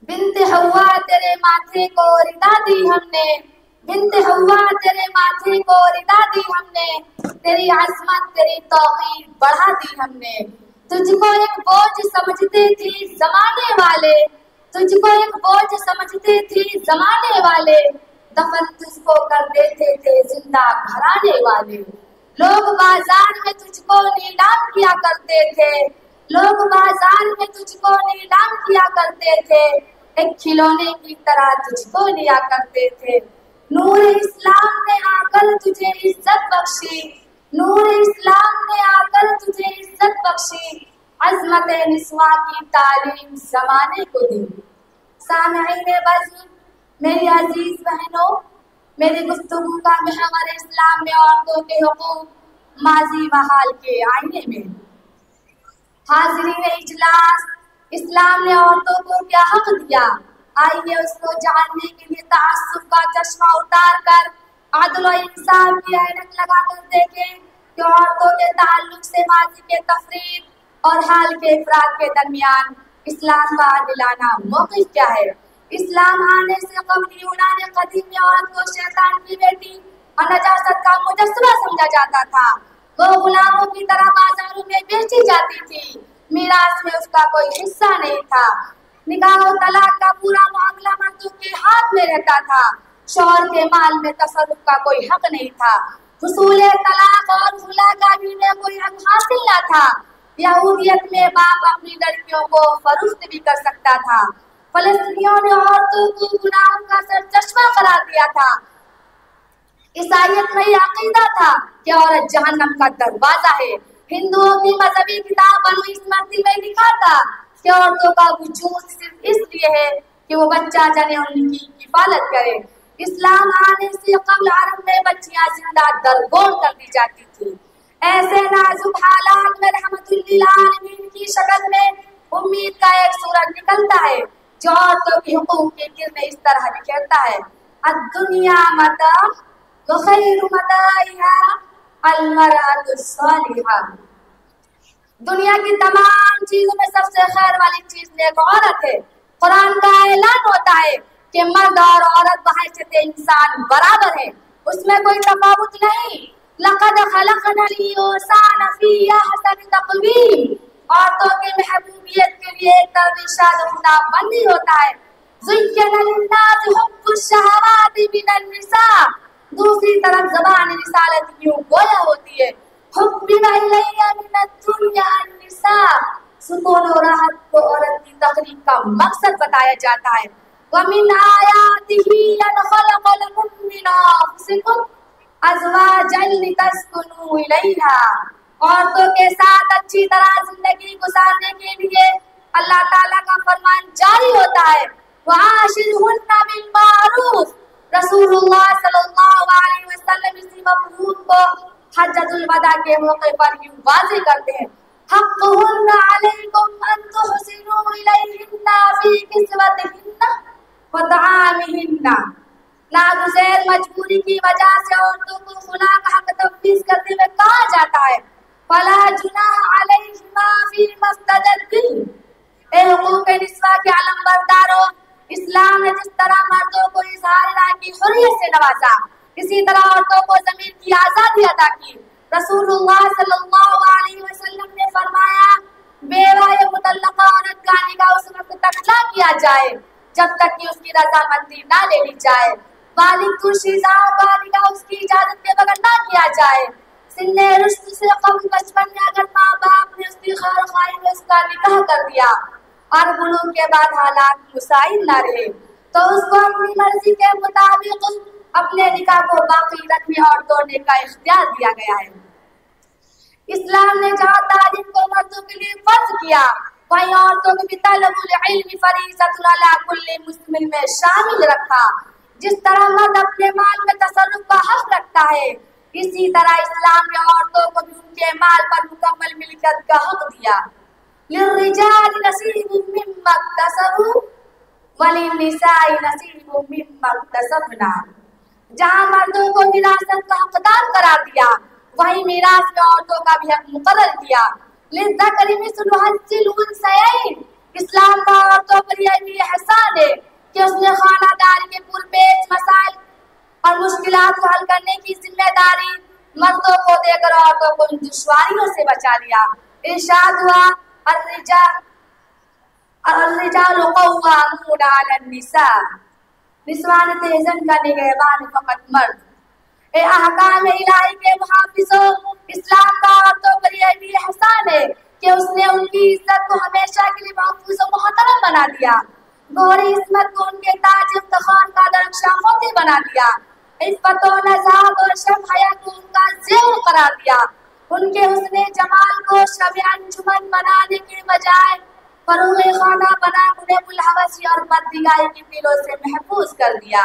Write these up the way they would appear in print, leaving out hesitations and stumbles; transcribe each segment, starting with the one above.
بنت حوا تیرے ماتھے کو ردا دی ہم نے، بنت حوا تیرے ماتھے کو ردا دی ہم نے، تیری عظمت تیری توقیر بڑھا دی ہم نے۔ تجھ کو ایک بوجھ سمجھتے تھی زمانے والے، تجھ کو ایک بوجھ سمجھتے تھی زمانے والے، دفن تجھ کو کر دیتے تھے زندہ گھرانے والے۔ لوگ بازار میں تجھ کو نیلام کیا کرتے تھے، لوگ بازار میں تجھ کو نیلام کیا کرتے تھے، ایک کھلونے کی طرح تجھ کو لیا کرتے تھے۔ نور اسلام نے آ کر تجھے عزت بخشی، نور اسلام نے آ کر تجھے عزت بخشی، عظمت نسواں کی تعلیم زمانے کو دی۔ سامعین بزم، میری عزیز بہنوں، میری گفتگو کا محور اسلام میں عورتوں کے حقوق ماضی و حال کے آئینے میں۔ حاضرین اجلاس، اسلام نے عورتوں کو کیا حق دیا؟ آئیے اس کو جاننے کے لیے تعصب کا چشمہ اتار کر عدل و انصاف کی عینک لگا کر دیکھیں کہ عورتوں کے تعلق سے ماضی کے تفریق اور حال کے افراد کے درمیان اسلام کا عادلانہ موقف کیا ہے۔ اسلام آنے سے قبل یونان قدیم میں عورت کو شیطان کی بیٹی اور نجاست کا مجسمہ سمجھا جاتا تھا۔ وہ غلاموں کی طرح بازاروں میں بیچی جاتی تھی، میراث میں اس کا کوئی حصہ نہیں تھا۔ نکاح و طلاق کا پورا معاملہ مردوں کے ہاتھ میں رہتا تھا، شوہر کے مال میں تصرف کا کوئی حق نہیں تھا، حصول طلاق اور خلا کا بھی کوئی حق حاصل نہ تھا۔ یہودیت میں باپ اپنی لڑکیوں کو فروخت بھی کر سکتا تھا۔ فلسطینیوں نے عورتوں کو گناہوں کا سرچشمہ قرار دیا تھا۔ عیسائیت میں یہ عقیدہ تھا کہ عورت جہنم کا دروازہ ہے۔ ہندوؤں کی مذہبی کتاب بنو اسمرتی میں لکھا تھا کہ عورتوں کا وجود صرف اس لیے ہے کہ وہ بچہ جنے ان کی کفالت کرے۔ اسلام آنے سے قبل عرب میں بچیاں زندہ درگور کر دی جاتی تھی۔ ایسے نازک حالات میں رحمت للعالمین کی شکل میں امید کا ایک سورج نکلتا ہے جو عورتوں کے حقوق کی کرنیں اس طرح بکھیرتا ہے: الدنیا متاع وخیر متاعها المرأة الصالحة۔ دنیا کی تمام چیزوں میں سب سے خیر والی چیز ایک عورت ہے۔ قرآن کا اعلان ہوتا ہے کہ مرد اور عورت بحیثیت انسان برابر ہے، اس میں کوئی تفاوت نہیں۔ لقد خلقنا الانسان فی احسن تقویم۔ عورتوں کی محبوبیت کے لیے ایک طرف ارشاد خدا بندی ہوتا ہے: زین للناس حب الشہوات من النساء، دوسری طرف زبان رسالت یوں گویا ہوتی ہے: حبب الیہ من الدنیا النساء۔ سکون و راحت کو عورت کی تخلیق کا مقصد بتایا جاتا ہے۔ ومن آیاتہ ان خلق لکم من انفسکم ازواجا لتسکنوا الیہا۔ عورتوں کے ساتھ اچھی طرح زندگی گزارنے کے لیے اللہ تعالیٰ کا فرمان جاری ہوتا ہے: وعاشرہن بالمعروف۔ رسول اللہ صلی اللہ علیہ وسلم اسی مفہوم کو حجۃ الوداع کے موقع پر یوں واضح کرتے ہیں: حقہن علیکم ان تحسنوا الیہن فی کسوتہن وطعامہن۔ ناگزیر مجبوری کی وجہ سے عورتوں کو خلا کا حق تفویض کرتے ہوئے کہا جاتا ہے: فلا جناح علیہما فیما افتدت بہ۔ اے حقوق نسواں کے علم بردارو، اسلام نے جس طرح مردوں کو اظہار رائے کی حریت سے نوازا، اسی طرح عورتوں کو ضمیر کی آزادی عطا کی۔ رسول اللہ صلی اللہ علیہ وسلم نے فرمایا: بیوہ یا مطلقہ عورت کا نکاح اس وقت تک نہ کیا جائے جب تک کہ اس کی رضامندی نہ لے لی جائے۔ بالغ کشیدہ کا نکاح اس کی اجازت کے بغیر نہ کیا جائے۔ سن رشد سے قبل بچپن میں اگر ماں باپ نے اس کی خیر خواہی میں اس کا نکاح کر دیا اور بلوغ کے بعد حالات مساعد نہ رہے تو اس کو اپنی مرضی کے مطابق اپنے نکاح کو باقی رکھنے اور توڑنے کا اختیار دیا گیا ہے۔ اسلام نے جہاں تعلیم کو مردوں کے لیے فرض کیا، وہیں عورتوں کو بھی طلب العلم فریضۃ علی کل مسلم میں شامل رکھا۔ جس طرح مرد اپنے مال میں تصرف کا حق رکھتا ہے، اسی طرح اسلام نے عورتوں کو بھی ان کے مال پر مکمل ملکیت کا حق دیا۔ للرجال نصیب مما اکتسبوا وللنساء نصیب مما اکتسبنا۔ جہاں مردوں کو وراثت کا حقدار قرار دیا، وہیں میراث میں عورتوں کا بھی حق مقرر کیا۔ للذکر مثل حظ الانثیین۔ اسلام کا عورتوں پر یہ بھی احسان ہے کہ اس نے خانہ داری کے پرپیچ مسائل اور مشکلات کو حل کرنے کی ذمہ داری مردوں کو دے کر عورتوں کو ان دشواریوں سے بچا لیا۔ ارشاد ہوا الرجال قوامون علی النساء، نسوان تہزن کا نگہبان فقط مرد۔ اے احکام الہی کے محافظوں، اسلام کا عورتوں پر یہ بھی احسان ہے کہ اس نے ان کی عزت کو ہمیشہ کے لیے محفوظ و محترم بنا دیا، گوہری عصمت کو ان کے تاج افتخار کا درخشاں موتی بنا دیا، عفت و نزاہت اور شرم حیا کو ان کا زیور قرار دیا۔ ان کے حسن جمال کو شب انجمن بنانے کے بجائے فروغ خانہ بنا انہیں بالحوثی اور بددگائی کی دلوں سے محفوظ کر دیا۔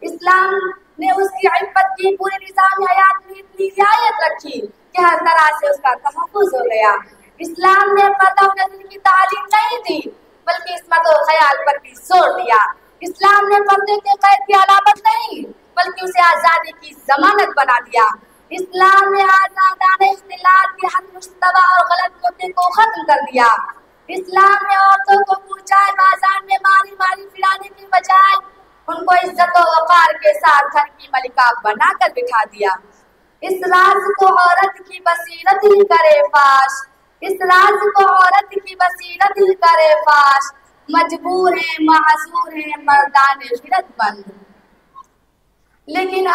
اسلام نے اس کی عفت کی پورے نظام حیات میں اتنی رعایت رکھی کہ ہر طرح سے اس کا تحفظ ہو گیا۔ اسلام نے پردہ و نظر کی تعلیم نہیں دی بلکہ عصمت و خیال پر بھی زور دیا۔ اسلام نے پردے کے قید کی علامت نہیں بلکہ اسے آزادی کی ضمانت بنا دیا۔ اسلام نے آزادانہ اختلاط کے حد مشتبہ اور غلط مدعے کو ختم کر دیا۔ اسلام نے عورتوں کو کوچائے بازار میں ماری ماری پھرانے کے بجائے ان کو عزت و وقار کے ساتھ گھر کی ملکہ بنا کر بٹھا دیا۔ اس راز کو عورت کی بصیرت ہی کرے فاش، اس راز کو عورت کی بصیرت ہی کرے فاش، مجبور ہے معذور ہے مردان غیرت بند۔ لیکن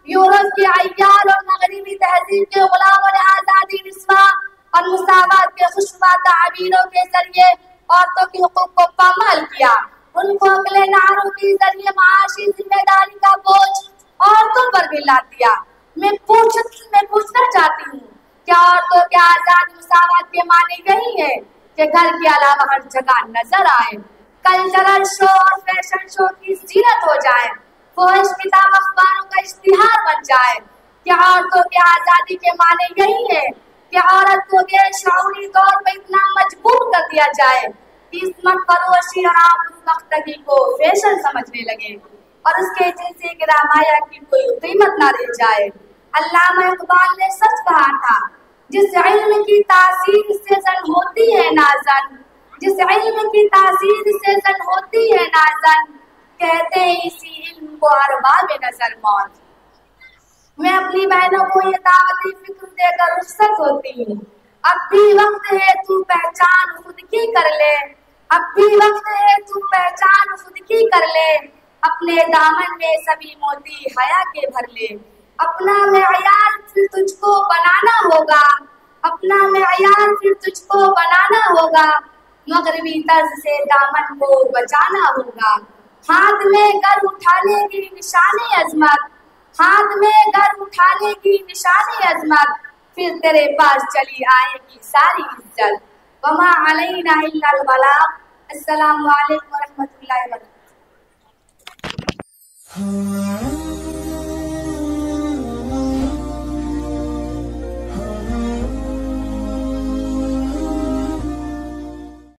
یورپ کے عیار اور مغربی تہذیب کے غلاموں نے آزادی نسواں اور مساوات کے خوشبو تعبیروں کے ذریعے عورتوں کے حقوق کو پامال کیا۔ ان کو اگلے نعروں کے ذریعے معاشی ذمہ داری کا بوجھ عورتوں پر بھی لاد دیا۔ میں پوچھنا چاہتی ہوں، کیا عورتوں کے آزاد مساوات کے معنی یہی ہے کہ گھر کے علاوہ ہر جگہ نظر آئے، کلچرل شو اور فیشن شو کی زینت ہو جائے، فحش کتاب اخباروں کا اشتہار بن جائے؟ کیا عورتوں کی آزادی کے معنی یہی ہے کہ عورت کو غیر شعوری طور پر اتنا مجبور کر دیا جائے کہ عصمت فروشی اور آبرو کو فیشن سمجھنے لگے اور اس کے جنسی گرامایا کی کوئی قیمت نہ رہ جائے؟ علامہ اقبال نے سچ کہا تھا، جس علم کی تاثیر سے زن ہوتی ہے نازن، جس علم کی تاثیر سے زن ہوتی ہے نازن، کہتے ہیں اسی علم کو ارباب نظر موت۔ میں اپنی بہنوں کو یہ دعوتی فکر دے کر رخصت ہوتی ہوں، اب بھی وقت ہے تو پہچان خود کی کر لے، اب بھی وقت ہے تو پہچان خود کی کر لے، اپنے دامن میں سبھی موتی حیا کے بھر لے، اپنا معیار پھر تجھ کو بنانا ہوگا، اپنا معیار پھر تجھ کو بنانا ہوگا، مغربی طرز سے دامن کو بچانا ہوگا۔ ہاتھ میں گر اٹھانے کی نشانی عظمت، ہاتھ میں گر اٹھانے کی نشانی عظمت، پھر تیرے پاس چلی آئے گی ساری عزت۔ وما علینا الا البلاغ۔ السلام علیکم ورحمۃ اللہ وبرکاتہ۔